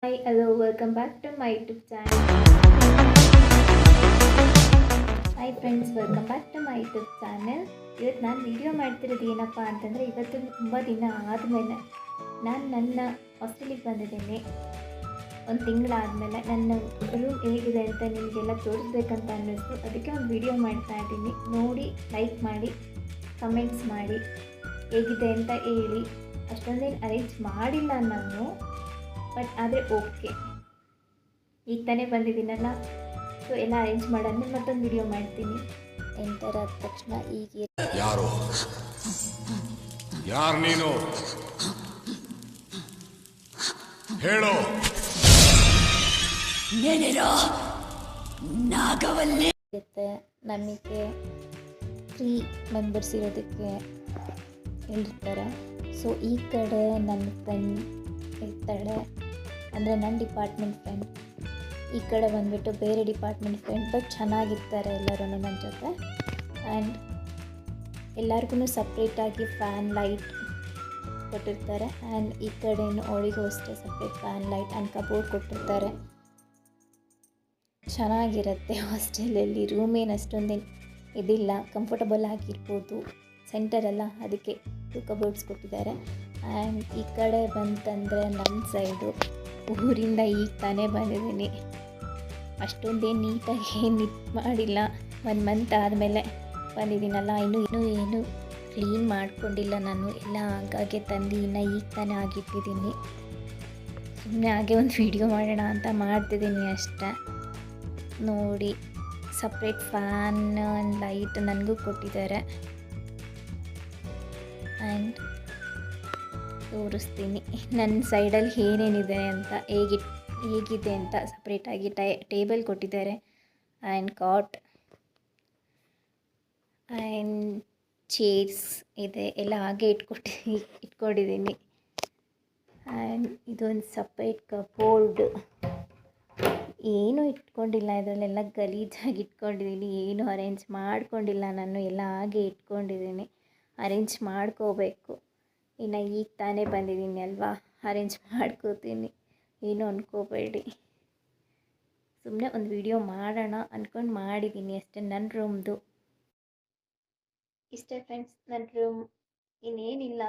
Hi, hello, welcome back to my YouTube channel. Hi friends, welcome back to my YouTube channel. ಇವತ್ತು ನಾನು video ಮಾಡ್ತಿರೋದು ಏನಪ್ಪ ಅಂತಂದರೆ ಇವತ್ತು ತುಂಬ ದಿನ ಆದಮೇಲೆ ನಾನು ನನ್ನ ಹಾಸ್ಟೆಲಿಗೆ ಬಂದಿದ್ದೀನಿ. ಒಂದು ತಿಂಗಳಾದಮೇಲೆ ನನ್ನ ರೂಮ್ ಹೇಗಿದೆ ಅಂತ ನಿಮಗೆಲ್ಲ ತೋರಿಸ್ಬೇಕಂತ ಅನ್ನಿಸ್ತು. ಅದಕ್ಕೆ ಒಂದು ವಿಡಿಯೋ ಮಾಡ್ತಾ ಇದ್ದೀನಿ. ನೋಡಿ ಲೈಕ್ ಮಾಡಿ, ಕಮೆಂಟ್ಸ್ ಮಾಡಿ, ಹೇಗಿದೆ ಅಂತ ಹೇಳಿ. ಅಷ್ಟೊಂದೇನು ಅರೇಂಜ್ ಮಾಡಿಲ್ಲ ನಾನು, ಬಟ್ ಆದರೆ ಓಕೆ, ಈಗ ತಾನೇ ಬಂದಿದ್ದೀನಲ್ಲ, ಸೊ ಎಲ್ಲ ಅರೇಂಜ್ ಮಾಡಾದ್ಮೇಲೆ ಮತ್ತೊಂದು ವಿಡಿಯೋ ಮಾಡ್ತೀನಿ. ಎಂಟರ್ ಆದ ತಕ್ಷಣ ಈಗ ಯಾರು ಯಾರು ನೀನು ಹೇಳೋ. ಇರುತ್ತೆ. ನಮಗೆ ಫ್ರೀ ಮೆಂಬರ್ಸ್ ಇರೋದಕ್ಕೆ ಹೇಳಿರ್ತಾರೆ. ಸೊ ಈ ಕಡೆ ನನ್ನ ಫ್ರೆಂಡ್ ಇರ್ತಾಳೆ, ಅಂದರೆ ನನ್ನ ಡಿಪಾರ್ಟ್ಮೆಂಟ್ ಫ್ರೆಂಡ್. ಈ ಕಡೆ ಬಂದುಬಿಟ್ಟು ಬೇರೆ ಡಿಪಾರ್ಟ್ಮೆಂಟ್ ಫ್ರೆಂಡ್, ಬಟ್ ಚೆನ್ನಾಗಿರ್ತಾರೆ ಎಲ್ಲರೂ ನನ್ನ ಜೊತೆ. ಆ್ಯಂಡ್ ಎಲ್ಲರಿಗೂ ಸಪ್ರೇಟಾಗಿ ಫ್ಯಾನ್ ಲೈಟ್ ಕೊಟ್ಟಿರ್ತಾರೆ. ಆ್ಯಂಡ್ ಈ ಕಡೆಯೂ ಅವಳಿಗೂ ಅಷ್ಟೇ separate fan light and cupboard ಕೊಟ್ಟಿರ್ತಾರೆ. ಚೆನ್ನಾಗಿರುತ್ತೆ ಹಾಸ್ಟೆಲಲ್ಲಿ. ರೂಮ್ ಏನು ಅಷ್ಟೊಂದೇನು ಇದಿಲ್ಲ, ಕಂಫರ್ಟಬಲ್ ಆಗಿರ್ಬೋದು. ಸೆಂಟರಲ್ಲ, ಅದಕ್ಕೆ 2 ಕಬೋರ್ಡ್ಸ್ ಕೊಟ್ಟಿದ್ದಾರೆ. ಆ್ಯಂಡ್ ಈ ಕಡೆ ಬಂತಂದರೆ ನನ್ನ ಸೈಡು ಊರಿಂದ ಈಗ ತಾನೇ ಬಂದಿದ್ದೀನಿ. ಅಷ್ಟೊಂದೇನು ನೀಟಾಗಿ ಏನು ಮಾಡಿಲ್ಲ. 1 ಮಂತ್ ಆದಮೇಲೆ ಬಂದಿದ್ದೀನಲ್ಲ, ಇನ್ನೂ ಏನು ಕ್ಲೀನ್ ಮಾಡ್ಕೊಂಡಿಲ್ಲ ನಾನು. ಎಲ್ಲ ಆಗಾಗೆ ತಂದು ಇನ್ನು ಈಗ ತಾನೇ ಆಗಿಟ್ಟಿದ್ದೀನಿ. ಸುಮ್ಮನೆ ಹಾಗೆ ಒಂದು ವಿಡಿಯೋ ಮಾಡೋಣ ಅಂತ ಮಾಡ್ತಿದ್ದೀನಿ ಅಷ್ಟೇ. ನೋಡಿ, ಸಪ್ರೇಟ್ ಫ್ಯಾನ್ ಆ್ಯಂಡ್ ಲೈಟ್ ನನಗೂ ಕೊಟ್ಟಿದ್ದಾರೆ. ಆ್ಯಂಡ್ ತೋರಿಸ್ತೀನಿ ನನ್ನ ಸೈಡಲ್ಲಿ ಏನೇನಿದೆ ಅಂತ, ಹೇಗಿದೆ ಅಂತ. ಸಪ್ರೇಟಾಗಿ ಟೇಬಲ್ ಕೊಟ್ಟಿದ್ದಾರೆ ಆ್ಯಂಡ್ ಕಾಟ್ ಆ್ಯಂಡ್ ಚೇರ್ಸ್ ಇದೆ, ಎಲ್ಲ ಹಾಗೆ ಇಟ್ಕೊಂಡಿದ್ದೀನಿ. ಆ್ಯಂಡ್ ಇದೊಂದು ಸಪ್ರೇಟ್ ಕಬೋರ್ಡ್. ಏನೂ ಇಟ್ಕೊಂಡಿಲ್ಲ, ಇದರಲ್ಲೆಲ್ಲ ಗಲೀಜಾಗಿ ಇಟ್ಕೊಂಡಿದ್ದೀನಿ. ಏನು ಅರೇಂಜ್ ಮಾಡ್ಕೊಂಡಿಲ್ಲ ನಾನು, ಎಲ್ಲ ಹಾಗೆ ಇಟ್ಕೊಂಡಿದ್ದೀನಿ. ಅರೇಂಜ್ ಮಾಡ್ಕೋಬೇಕು. ಇನ್ನು ಈಗ ತಾನೇ ಬಂದಿದ್ದೀನಿ ಅಲ್ವಾ, ಅರೇಂಜ್ ಮಾಡ್ಕೋತೀನಿ, ಏನು ಅಂದ್ಕೋಬೇಡಿ. ಸುಮ್ಮನೆ ಒಂದು ವಿಡಿಯೋ ಮಾಡೋಣ ಅಂದ್ಕೊಂಡು ಮಾಡಿದ್ದೀನಿ ಅಷ್ಟೇ. ನನ್ನ ರೂಮ್ದು ಇಷ್ಟೇ ಫ್ರೆಂಡ್ಸ್, ನನ್ನ ರೂಮ್. ಇನ್ನೇನಿಲ್ಲ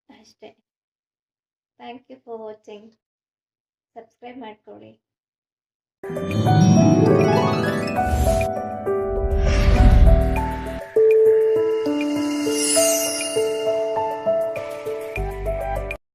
ಅಷ್ಟೇ. Thank you for watching. Subscribe ಮಾಡ್ಕೊಳ್ಳಿ.